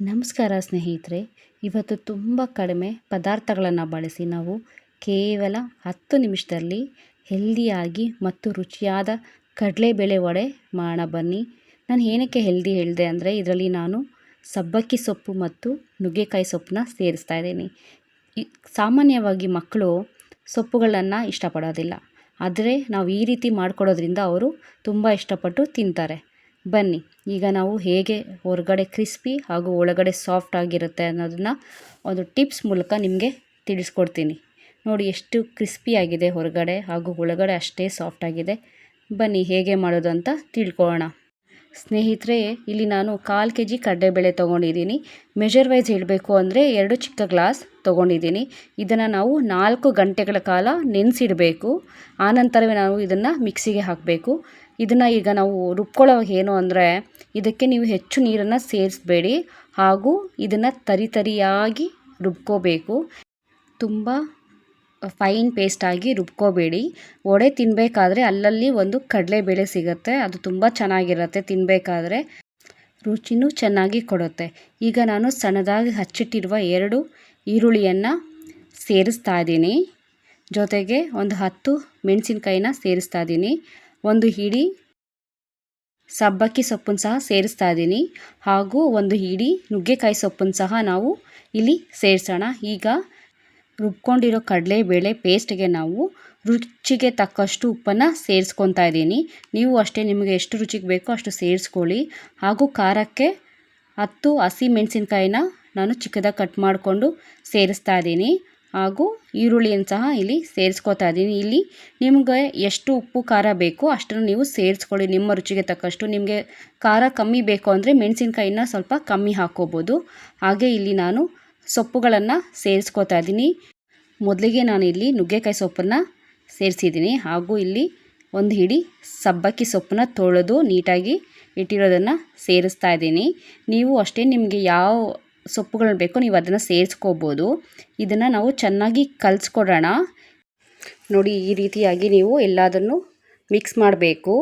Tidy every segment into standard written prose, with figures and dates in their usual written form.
ನಮಸ್ಕಾರ ಸ್ನೇಹಿತರೆ. ಇವತ್ತು ತುಂಬ ಕಡಿಮೆ ಪದಾರ್ಥಗಳನ್ನು ಬಳಸಿ ನಾವು ಕೇವಲ 10 ನಿಮಿಷದಲ್ಲಿ ಹೆಲ್ದಿಯಾಗಿ ಮತ್ತು ರುಚಿಯಾದ ಕಡಲೆಬೇಳೆ ವಡೆ ಮಾಡೋಣ ಬನ್ನಿ. ನಾನು ಏನಕ್ಕೆ ಹೆಲ್ದಿ ಹೇಳಿದೆ ಅಂದರೆ ಇದರಲ್ಲಿ ನಾನು ಸಬ್ಬಕ್ಕಿ ಸೊಪ್ಪು ಮತ್ತು ನುಗ್ಗೆಕಾಯಿ ಸೊಪ್ಪನ್ನ ಸೇರಿಸ್ತಾ ಇದ್ದೀನಿ. ಸಾಮಾನ್ಯವಾಗಿ ಮಕ್ಕಳು ಸೊಪ್ಪುಗಳನ್ನು ಇಷ್ಟಪಡೋದಿಲ್ಲ, ಆದರೆ ನಾವು ಈ ರೀತಿ ಮಾಡಿಕೊಡೋದ್ರಿಂದ ಅವರು ತುಂಬ ಇಷ್ಟಪಟ್ಟು ತಿಂತಾರೆ. ಬನ್ನಿ, ಈಗ ನಾವು ಹೇಗೆ ಹೊರಗಡೆ ಕ್ರಿಸ್ಪಿ ಹಾಗೂ ಒಳಗಡೆ ಸಾಫ್ಟ್ ಆಗಿರುತ್ತೆ ಅನ್ನೋದನ್ನು ಒಂದು ಟಿಪ್ಸ್ ಮೂಲಕ ನಿಮಗೆ ತಿಳಿಸ್ಕೊಡ್ತೀನಿ. ನೋಡಿ ಎಷ್ಟು ಕ್ರಿಸ್ಪಿಯಾಗಿದೆ ಹೊರಗಡೆ ಹಾಗೂ ಒಳಗಡೆ ಅಷ್ಟೇ ಸಾಫ್ಟ್ ಆಗಿದೆ. ಬನ್ನಿ ಹೇಗೆ ಮಾಡೋದು ಅಂತ ತಿಳ್ಕೊಳ್ಳೋಣ. ಸ್ನೇಹಿತರೆ, ಇಲ್ಲಿ ನಾನು 1/4 kg ಕಡಲೆಬೇಳೆ ತೊಗೊಂಡಿದ್ದೀನಿ. ಮೆಜರ್ ವೈಸ್ ಹೇಳಬೇಕು ಅಂದರೆ 2 ಚಿಕ್ಕ ಗ್ಲಾಸ್ ತೊಗೊಂಡಿದ್ದೀನಿ. ಇದನ್ನು ನಾವು 4 ಗಂಟೆಗಳ ಕಾಲ ನೆನೆಸಿಡಬೇಕು. ಆನಂತರವೇ ನಾವು ಇದನ್ನು ಮಿಕ್ಸಿಗೆ ಹಾಕಬೇಕು. ಇದನ್ನು ಈಗ ನಾವು ರುಬ್ಕೊಳ್ಳೋವಾಗ ಏನು ಅಂದರೆ ಇದಕ್ಕೆ ನೀವು ಹೆಚ್ಚು ನೀರನ್ನು ಸೇರಿಸಬೇಡಿ ಹಾಗೂ ಇದನ್ನು ತರಿಯಾಗಿ ರುಬ್ಕೋಬೇಕು. ತುಂಬ ಫೈನ್ ಪೇಸ್ಟಾಗಿ ರುಬ್ಕೋಬೇಡಿ. ವಡೆ ತಿನ್ನಬೇಕಾದ್ರೆ ಅಲ್ಲಲ್ಲಿ ಒಂದು ಕಡಲೆಬೇಳೆ ಸಿಗುತ್ತೆ, ಅದು ತುಂಬ ಚೆನ್ನಾಗಿರುತ್ತೆ. ತಿನ್ನಬೇಕಾದ್ರೆ ರುಚಿನೂ ಚೆನ್ನಾಗಿ ಕೊಡುತ್ತೆ. ಈಗ ನಾನು ಸಣ್ಣದಾಗಿ ಹಚ್ಚಿಟ್ಟಿರುವ 2 ಈರುಳ್ಳಿಯನ್ನು ಸೇರಿಸ್ತಾ ಇದ್ದೀನಿ. ಜೊತೆಗೆ ಒಂದು 10 ಮೆಣಸಿನ್ಕಾಯಿನ ಸೇರಿಸ್ತಾ ಇದ್ದೀನಿ. ಒಂದು ಹಿಡಿ ಸಬ್ಬಕ್ಕಿ ಸೊಪ್ಪನ್ನು ಸಹ ಸೇರಿಸ್ತಾ ಇದ್ದೀನಿ ಹಾಗೂ ಒಂದು ಹಿಡಿ ನುಗ್ಗೆಕಾಯಿ ಸೊಪ್ಪನ್ನು ಸಹ ನಾವು ಇಲ್ಲಿ ಸೇರಿಸೋಣ. ಈಗ ರುಬ್ಕೊಂಡಿರೋ ಕಡಲೆಬೇಳೆ ಪೇಸ್ಟ್ಗೆ ನಾವು ರುಚಿಗೆ ತಕ್ಕಷ್ಟು ಉಪ್ಪನ್ನು ಸೇರಿಸ್ಕೊತಾ ಇದ್ದೀನಿ. ನೀವು ಅಷ್ಟೇ, ನಿಮಗೆ ಎಷ್ಟು ರುಚಿಗೆ ಬೇಕೋ ಅಷ್ಟು ಸೇರಿಸ್ಕೊಳ್ಳಿ. ಹಾಗೂ ಖಾರಕ್ಕೆ 10 ಹಸಿ ಮೆಣಸಿನ್ಕಾಯಿನ ನಾನು ಚಿಕ್ಕದಾಗಿ ಕಟ್ ಮಾಡಿಕೊಂಡು ಸೇರಿಸ್ತಾ ಇದ್ದೀನಿ. ಹಾಗೂ ಈರುಳ್ಳಿಯನ್ನು ಸಹ ಇಲ್ಲಿ ಸೇರಿಸ್ಕೊತಾ ಇದ್ದೀನಿ. ಇಲ್ಲಿ ನಿಮಗೆ ಎಷ್ಟು ಉಪ್ಪು ಖಾರ ಬೇಕೋ ಅಷ್ಟನ್ನು ನೀವು ಸೇರಿಸ್ಕೊಳ್ಳಿ, ನಿಮ್ಮ ರುಚಿಗೆ ತಕ್ಕಷ್ಟು. ನಿಮಗೆ ಖಾರ ಕಮ್ಮಿ ಬೇಕು ಅಂದರೆ ಮೆಣಸಿನ್ಕಾಯಿನ ಸ್ವಲ್ಪ ಕಮ್ಮಿ ಹಾಕ್ಕೋಬೋದು. ಹಾಗೆ ಇಲ್ಲಿ ನಾನು ಸೊಪ್ಪುಗಳನ್ನು ಸೇರಿಸ್ಕೊತಾ ಇದ್ದೀನಿ. ಮೊದಲಿಗೆ ನಾನು ಇಲ್ಲಿ ನುಗ್ಗೆಕಾಯಿ ಸೊಪ್ಪನ್ನು ಸೇರಿಸಿದ್ದೀನಿ ಹಾಗೂ ಇಲ್ಲಿ ಒಂದು ಹಿಡಿ ಸಬ್ಬಕ್ಕಿ ಸೊಪ್ಪನ್ನ ತೊಳೆದು ನೀಟಾಗಿ ಇಟ್ಟಿರೋದನ್ನು ಸೇರಿಸ್ತಾ ಇದ್ದೀನಿ. ನೀವು ಅಷ್ಟೇ, ನಿಮಗೆ ಯಾವ ಸೊಪ್ಪುಗಳು ಬೇಕೋ ನೀವು ಅದನ್ನು ಸೇರಿಸ್ಕೋಬೋದು. ಇದನ್ನು ನಾವು ಚೆನ್ನಾಗಿ ಕಲಿಸ್ಕೊಡೋಣ. ನೋಡಿ, ಈ ರೀತಿಯಾಗಿ ನೀವು ಎಲ್ಲದನ್ನು ಮಿಕ್ಸ್ ಮಾಡಬೇಕು.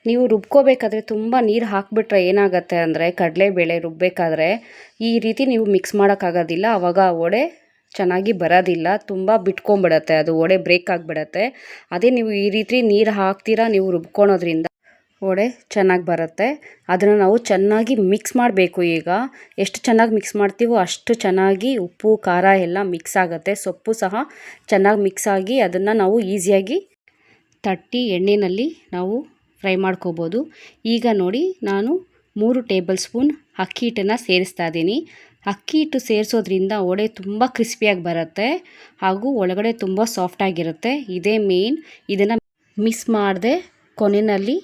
ನೀವು ರುಬ್ಕೋಬೇಕಾದ್ರೆ ತುಂಬ ನೀರು ಹಾಕಿಬಿಟ್ರೆ ಏನಾಗುತ್ತೆ ಅಂದರೆ ಕಡಲೆಬೇಳೆ ರುಬ್ಬಬೇಕಾದ್ರೆ ಈ ರೀತಿ ನೀವು ಮಿಕ್ಸ್ ಮಾಡೋಕ್ಕಾಗೋದಿಲ್ಲ. ಆವಾಗ ವಡೆ ಚೆನ್ನಾಗಿ ಬರೋದಿಲ್ಲ, ತುಂಬ ಬಿಟ್ಕೊಂಡ್ಬಿಡತ್ತೆ, ಅದು ವಡೆ ಬ್ರೇಕ್ ಆಗಿಬಿಡತ್ತೆ. ಅದೇ ನೀವು ಈ ರೀತಿ ನೀರು ಹಾಕ್ತೀರಾ, ನೀವು ರುಬ್ಕೊಳೋದ್ರಿಂದ ವಡೆ ಚೆನ್ನಾಗಿ ಬರುತ್ತೆ. ಅದನ್ನು ನಾವು ಚೆನ್ನಾಗಿ ಮಿಕ್ಸ್ ಮಾಡಬೇಕು. ಈಗ ಎಷ್ಟು ಚೆನ್ನಾಗಿ ಮಿಕ್ಸ್ ಮಾಡ್ತೀವೋ ಅಷ್ಟು ಚೆನ್ನಾಗಿ ಉಪ್ಪು ಖಾರ ಎಲ್ಲ ಮಿಕ್ಸ್ ಆಗುತ್ತೆ. ಸೊಪ್ಪು ಸಹ ಚೆನ್ನಾಗಿ ಮಿಕ್ಸ್ ಆಗಿ ಅದನ್ನು ನಾವು ಈಸಿಯಾಗಿ ತಟ್ಟಿ ಎಣ್ಣೆಯಲ್ಲಿ ನಾವು ಫ್ರೈ ಮಾಡ್ಕೋಬೋದು. ಈಗ ನೋಡಿ, ನಾನು 3 ಟೇಬಲ್ ಸ್ಪೂನ್ ಅಕ್ಕಿ ಹಿಟ್ಟನ್ನು ಸೇರಿಸ್ತಾ ಇದ್ದೀನಿ. ಅಕ್ಕಿ ಹಿಟ್ಟು ಸೇರಿಸೋದ್ರಿಂದ ವಡೆ ತುಂಬ ಕ್ರಿಸ್ಪಿಯಾಗಿ ಬರುತ್ತೆ ಹಾಗೂ ಒಳಗಡೆ ತುಂಬ ಸಾಫ್ಟಾಗಿರುತ್ತೆ. ಇದೇ ಮೇನ್. ಇದನ್ನು ಮಿಕ್ಸ್ ಮಾಡದೆ ಕೊನೆಯಲ್ಲಿ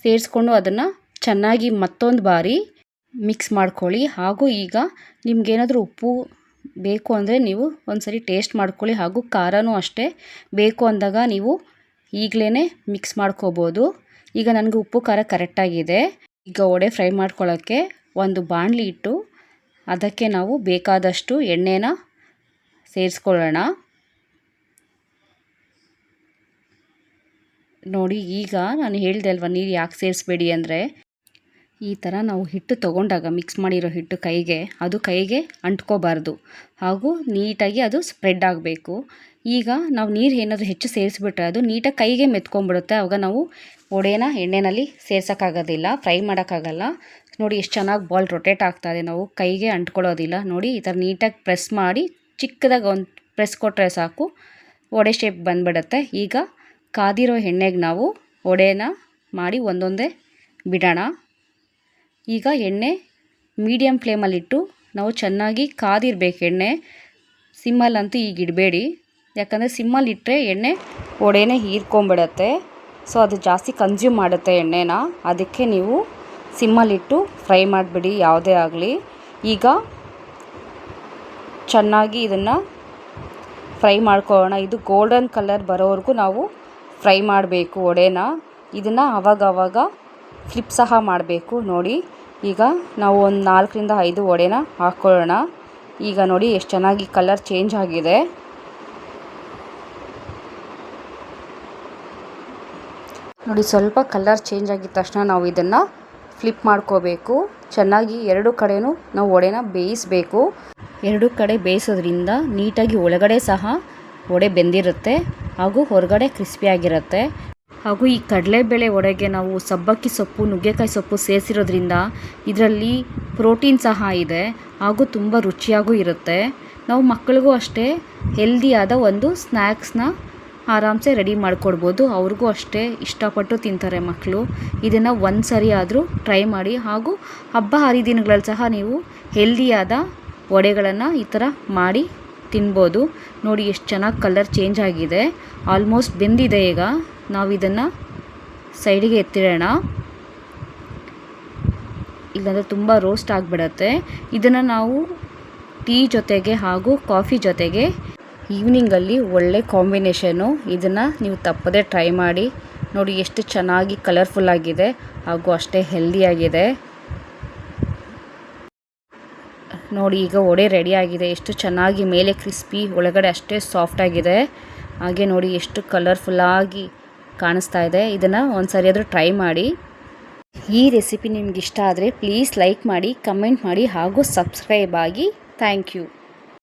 ಸೇರಿಸ್ಕೊಂಡು ಅದನ್ನು ಚೆನ್ನಾಗಿ ಮತ್ತೊಂದು ಬಾರಿ ಮಿಕ್ಸ್ ಮಾಡ್ಕೊಳ್ಳಿ. ಹಾಗೂ ಈಗ ನಿಮಗೇನಾದರೂ ಉಪ್ಪು ಬೇಕು ಅಂದರೆ ನೀವು ಒಂದ್ಸರಿ ಟೇಸ್ಟ್ ಮಾಡ್ಕೊಳ್ಳಿ. ಹಾಗೂ ಖಾರನೂ ಅಷ್ಟೇ, ಬೇಕು ಅಂದಾಗ ನೀವು ಈಗಲೇ ಮಿಕ್ಸ್ ಮಾಡ್ಕೋಬೋದು. ಈಗ ನನಗೆ ಉಪ್ಪು ಖಾರ ಕರೆಕ್ಟಾಗಿದೆ. ಈಗ ವಡೆ ಫ್ರೈ ಮಾಡ್ಕೊಳ್ಳೋಕ್ಕೆ ಒಂದು ಬಾಣಲಿ ಇಟ್ಟು ಅದಕ್ಕೆ ನಾವು ಬೇಕಾದಷ್ಟು ಎಣ್ಣೆನ ಸೇರಿಸ್ಕೊಳ್ಳೋಣ. ನೋಡಿ, ಈಗ ನಾನು ಹೇಳಿದೆ ಅಲ್ವ ನೀರು ಯಾಕೆ ಸೇರಿಸ್ಬೇಡಿ ಅಂದರೆ, ಈ ಥರ ನಾವು ಹಿಟ್ಟು ತೊಗೊಂಡಾಗ ಮಿಕ್ಸ್ ಮಾಡಿರೋ ಹಿಟ್ಟು ಕೈಗೆ ಅಂಟ್ಕೋಬಾರ್ದು ಹಾಗೂ ನೀಟಾಗಿ ಅದು ಸ್ಪ್ರೆಡ್ ಆಗಬೇಕು. ಈಗ ನಾವು ನೀರು ಏನಾದರೂ ಹೆಚ್ಚು ಸೇರಿಸ್ಬಿಟ್ರೆ ಅದು ನೀಟಾಗಿ ಕೈಗೆ ಮೆತ್ಕೊಂಡ್ಬಿಡುತ್ತೆ. ಆವಾಗ ನಾವು ವಡೆನ ಎಣ್ಣೆಯಲ್ಲಿ ಸೇರ್ಸೋಕ್ಕಾಗೋದಿಲ್ಲ, ಫ್ರೈ ಮಾಡೋಕ್ಕಾಗಲ್ಲ. ನೋಡಿ ಎಷ್ಟು ಚೆನ್ನಾಗಿ ಬಾಲ್ ರೊಟೇಟ್ ಆಗ್ತಾಯಿದೆ, ನಾವು ಕೈಗೆ ಅಂಟ್ಕೊಳ್ಳೋದಿಲ್ಲ. ನೋಡಿ, ಈ ಥರ ನೀಟಾಗಿ ಪ್ರೆಸ್ ಮಾಡಿ ಚಿಕ್ಕದಾಗಿ ಒಂದು ಪ್ರೆಸ್ ಕೊಟ್ಟರೆ ಸಾಕು, ವಡೆ ಶೇಪ್ ಬಂದುಬಿಡುತ್ತೆ. ಈಗ ಕಾದಿರೋ ಎಣ್ಣೆಗೆ ನಾವು ವಡೆನ ಮಾಡಿ ಒಂದೊಂದೇ ಬಿಡೋಣ. ಈಗ ಎಣ್ಣೆ ಮೀಡಿಯಮ್ ಫ್ಲೇಮಲ್ಲಿಟ್ಟು ನಾವು ಚೆನ್ನಾಗಿ ಕಾದಿರಬೇಕು ಎಣ್ಣೆ. ಸಿಮ್ಮಲ್ಲಂತೂ ಈಗ ಇಡಬೇಡಿ, ಯಾಕಂದರೆ ಸಿಮ್ಮಲ್ಲಿಟ್ಟರೆ ಎಣ್ಣೆ ವಡೆನೇ ಹೀರ್ಕೊಂಬಿಡತ್ತೆ. ಸೊ ಅದು ಜಾಸ್ತಿ ಕನ್ಸ್ಯೂಮ್ ಮಾಡುತ್ತೆ ಎಣ್ಣೆನ. ಅದಕ್ಕೆ ನೀವು ಸಿಮ್ಮಲ್ಲಿಟ್ಟು ಫ್ರೈ ಮಾಡಿಬಿಡಿ ಯಾವುದೇ ಆಗಲಿ. ಈಗ ಚೆನ್ನಾಗಿ ಇದನ್ನು ಫ್ರೈ ಮಾಡ್ಕೊಳ್ಳೋಣ. ಇದು ಗೋಲ್ಡನ್ ಕಲರ್ ಬರೋವರೆಗೂ ನಾವು ಫ್ರೈ ಮಾಡಬೇಕು ವಡೆನ. ಇದನ್ನು ಆವಾಗವಾಗ ಫ್ಲಿಪ್ ಸಹ ಮಾಡಬೇಕು. ನೋಡಿ, ಈಗ ನಾವು ಒಂದು 4ರಿಂದ 5 ವಡೆನ ಹಾಕ್ಕೊಳ್ಳೋಣ. ಈಗ ನೋಡಿ ಎಷ್ಟು ಚೆನ್ನಾಗಿ ಕಲರ್ ಚೇಂಜ್ ಆಗಿದೆ. ನೋಡಿ, ಸ್ವಲ್ಪ ಕಲರ್ ಚೇಂಜ್ ಆಗಿದ ತಕ್ಷಣ ನಾವು ಇದನ್ನು ಫ್ಲಿಪ್ ಮಾಡ್ಕೋಬೇಕು. ಚೆನ್ನಾಗಿ ಎರಡು ಕಡೆನೂ ನಾವು ವಡೆನ ಬೇಯಿಸಬೇಕು. ಎರಡು ಕಡೆ ಬೇಯಿಸೋದ್ರಿಂದ ನೀಟಾಗಿ ಒಳಗಡೆ ಸಹ ವಡೆ ಬೆಂದಿರುತ್ತೆ ಹಾಗೂ ಹೊರಗಡೆ ಕ್ರಿಸ್ಪಿಯಾಗಿರುತ್ತೆ. ಹಾಗೂ ಈ ಕಡಲೆಬೇಳೆ ವಡೆಗೆ ನಾವು ಸಬ್ಬಕ್ಕಿ ಸೊಪ್ಪು, ನುಗ್ಗೆಕಾಯಿ ಸೊಪ್ಪು ಸೇರಿಸಿರೋದ್ರಿಂದ ಇದರಲ್ಲಿ ಪ್ರೋಟೀನ್ ಸಹ ಇದೆ ಹಾಗೂ ತುಂಬ ರುಚಿಯಾಗೂ ಇರುತ್ತೆ. ನಾವು ಮಕ್ಕಳಿಗೂ ಅಷ್ಟೇ ಹೆಲ್ದಿಯಾದ ಒಂದು ಸ್ನ್ಯಾಕ್ಸ್ನ ಆರಾಮ್ಸೆ ರೆಡಿ ಮಾಡಿಕೊಡ್ಬೋದು. ಅವ್ರಿಗೂ ಅಷ್ಟೇ ಇಷ್ಟಪಟ್ಟು ತಿಂತಾರೆ ಮಕ್ಕಳು. ಇದನ್ನು ಒಂದು ಸರಿ ಆದರೂ ಟ್ರೈ ಮಾಡಿ. ಹಾಗೂ ಹಬ್ಬ ಹರಿದಿನಗಳಲ್ಲಿ ಸಹ ನೀವು ಹೆಲ್ದಿಯಾದ ವಡೆಗಳನ್ನು ಈ ಥರ ಮಾಡಿ ತಿನ್ಬೋದು. ನೋಡಿ ಎಷ್ಟು ಚೆನ್ನಾಗಿ ಕಲರ್ ಚೇಂಜ್ ಆಗಿದೆ. ಆಲ್ಮೋಸ್ಟ್ ಬೆಂದಿದೆ. ಈಗ ನಾವು ಇದನ್ನು ಸೈಡಿಗೆ ಎತ್ತಿಡೋಣ, ಇಲ್ಲಾಂದರೆ ತುಂಬ ರೋಸ್ಟ್ ಆಗಿಬಿಡತ್ತೆ. ಇದನ್ನು ನಾವು ಟೀ ಜೊತೆಗೆ ಹಾಗೂ ಕಾಫಿ ಜೊತೆಗೆ ಈವ್ನಿಂಗಲ್ಲಿ ಒಳ್ಳೆ ಕಾಂಬಿನೇಷನು. ಇದನ್ನು ನೀವು ತಪ್ಪದೇ ಟ್ರೈ ಮಾಡಿ. ನೋಡಿ ಎಷ್ಟು ಚೆನ್ನಾಗಿ ಕಲರ್ಫುಲ್ಲಾಗಿದೆ ಹಾಗೂ ಅಷ್ಟೇ ಹೆಲ್ದಿಯಾಗಿದೆ. ನೋಡಿ ಈಗ ವಡೆ ರೆಡಿಯಾಗಿದೆ. ಎಷ್ಟು ಚೆನ್ನಾಗಿ ಮೇಲೆ ಕ್ರಿಸ್ಪಿ, ಒಳಗಡೆ ಅಷ್ಟೇ ಸಾಫ್ಟಾಗಿದೆ. ಹಾಗೆ ನೋಡಿ ಎಷ್ಟು ಕಲರ್ಫುಲ್ಲಾಗಿ ಕಾಣಿಸ್ತಾ ಇದೆ. ಇದನ್ನು ಒಂದು ಸರಿ ಆದರೂ ಟ್ರೈ ಮಾಡಿ. ಈ ರೆಸಿಪಿ ನಿಮ್ಗೆ ಇಷ್ಟ ಆದರೆ ಪ್ಲೀಸ್ ಲೈಕ್ ಮಾಡಿ, ಕಮೆಂಟ್ ಮಾಡಿ ಹಾಗೂ ಸಬ್ಸ್ಕ್ರೈಬ್ ಆಗಿ. Thank you.